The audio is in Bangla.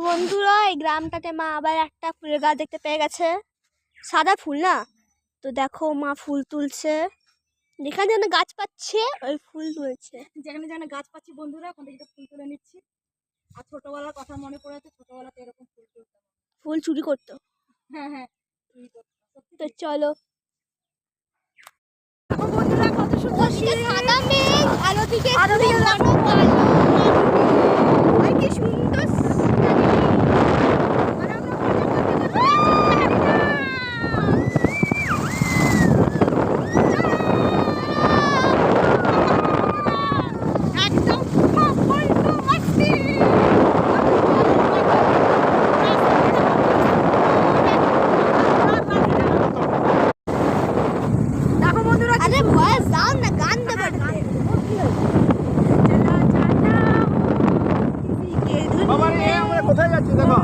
বন্ধুরা, এই গ্রামটাতে মা আবার একটা ফুলের গাছ দেখতে পেয়ে গেছে। সাদা ফুল না, তো দেখো মা ফুল তুলছে। যেখানে যেখানে গাছ পাচ্ছে ওই ফুল তুলছে। যেখানে যেখানে গাছ পাচ্ছি বন্ধুরা, ওখান থেকে ফুল তুলে নিচ্ছি। আর ছোটবেলার কথা মনে পড়েছে, ছোটবেলাতে এরকম ফুল তুলতাম। ফুল চুরি করতো। হ্যাঁ হ্যাঁ, চুরি করতাম। তো চলো। বন্ধুরা, কত সুন্দর সাদা মেঘ, আলো দিকে কি সুন্দর। আরে বয়স দাও না, গান দেবো। বাবা রে, আমরা কোথায় যাচ্ছি দেখো।